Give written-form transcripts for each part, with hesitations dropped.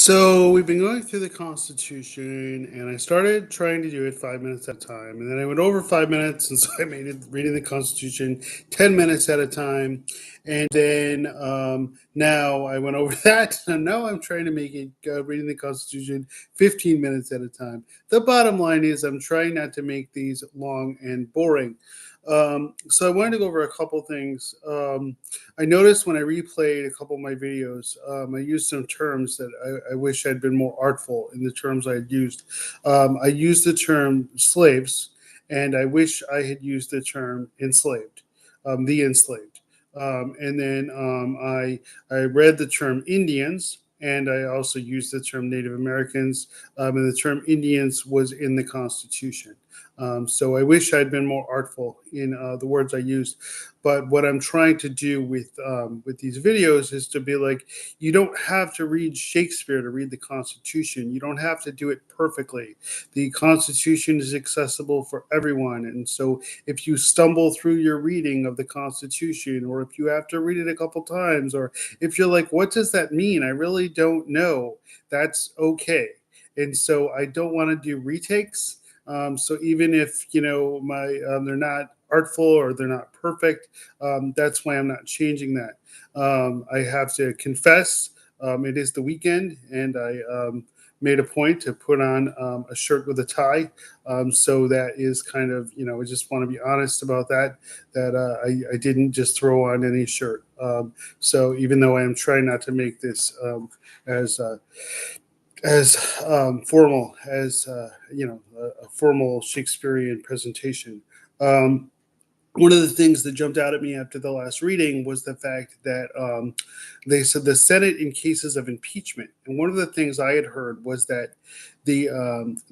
So we've been going through the Constitution, and I started trying to do it 5 minutes at a time, and then I went over 5 minutes, and so I made it reading the Constitution 10 minutes at a time, and then now I went over that, and now I'm trying to make it reading the Constitution 15 minutes at a time. The bottom line is I'm trying not to make these long and boring. So I wanted to go over a couple things. I noticed when I replayed a couple of my videos, I used some terms that I wish I'd been more artful in the terms I had used. I used the term slaves, and I wish I had used the term enslaved, the enslaved. And then I read the term Indians, and I also used the term Native Americans, and the term Indians was in the Constitution. So I wish I'd been more artful in the words I used. But what I'm trying to do with these videos is to be like, you don't have to read Shakespeare to read the Constitution. You don't have to do it perfectly. The Constitution is accessible for everyone, and so if you stumble through your reading of the Constitution, or if you have to read it a couple times, or if you're like, what does that mean? I really don't know. That's okay. And so I don't want to do retakes. So even if my they're not artful or they're not perfect, that's why I'm not changing that. I have to confess, it is the weekend, and I made a point to put on a shirt with a tie. So that is kind of, I just want to be honest about that. That I didn't just throw on any shirt. So even though I am trying not to make this as formal as a formal Shakespearean presentation. Um, One of the things that jumped out at me after the last reading was the fact that they said the Senate in cases of impeachment, and one of the things I had heard was that the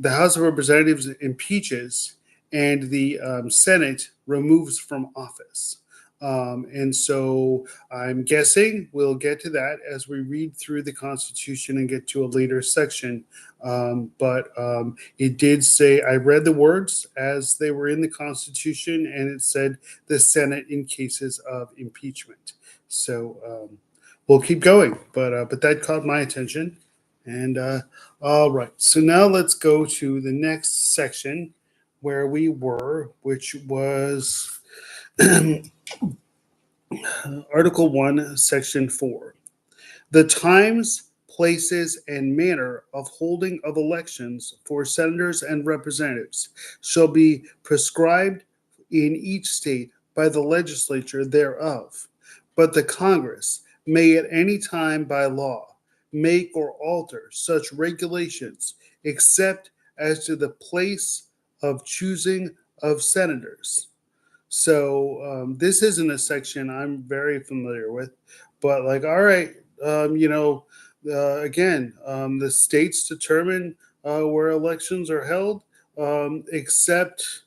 House of Representatives impeaches and the Senate removes from office. And so I'm guessing we'll get to that as we read through the Constitution and get to a later section. But it did say, I read the words as they were in the Constitution, and it said the Senate in cases of impeachment. So we'll keep going, but that caught my attention. And all right, so now let's go to the next section where we were, which was Article 1, Section 4. The times, places, and manner of holding of elections for senators and representatives shall be prescribed in each state by the legislature thereof. But the Congress may at any time by law make or alter such regulations, except as to the place of choosing of senators. So this isn't a section I'm very familiar with, but like, all right, again, the states determine where elections are held, except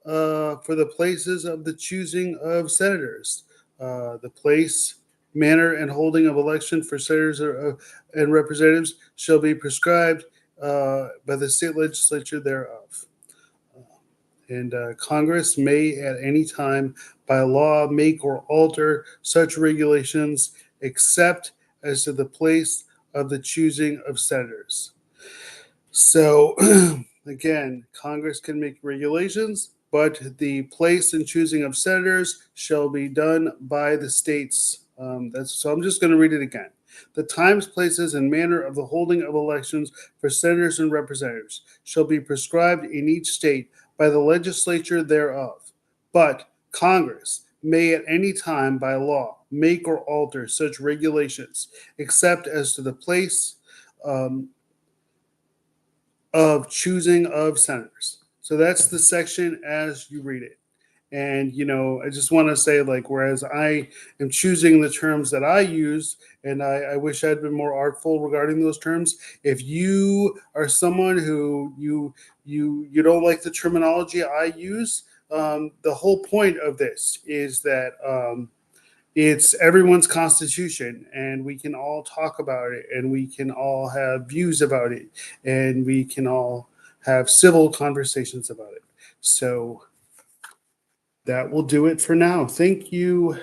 for the places of the choosing of senators. The place, manner, and holding of election for senators and representatives shall be prescribed by the state legislature thereof. And Congress may at any time by law make or alter such regulations, except as to the place of the choosing of senators. So, again, Congress can make regulations, but the place and choosing of senators shall be done by the states. So I'm just going to read it again. The times, places, and manner of the holding of elections for senators and representatives shall be prescribed in each state by the legislature thereof. But Congress may at any time by law make or alter such regulations, except as to the place of choosing of senators. So that's the section as you read it. And, I just want to say, like, whereas I am choosing the terms that I use, and I wish I'd been more artful regarding those terms. If you are someone who you don't like the terminology I use, the whole point of this is that it's everyone's constitution, and we can all talk about it, and we can all have views about it, and we can all have civil conversations about it. So that will do it for now. Thank you.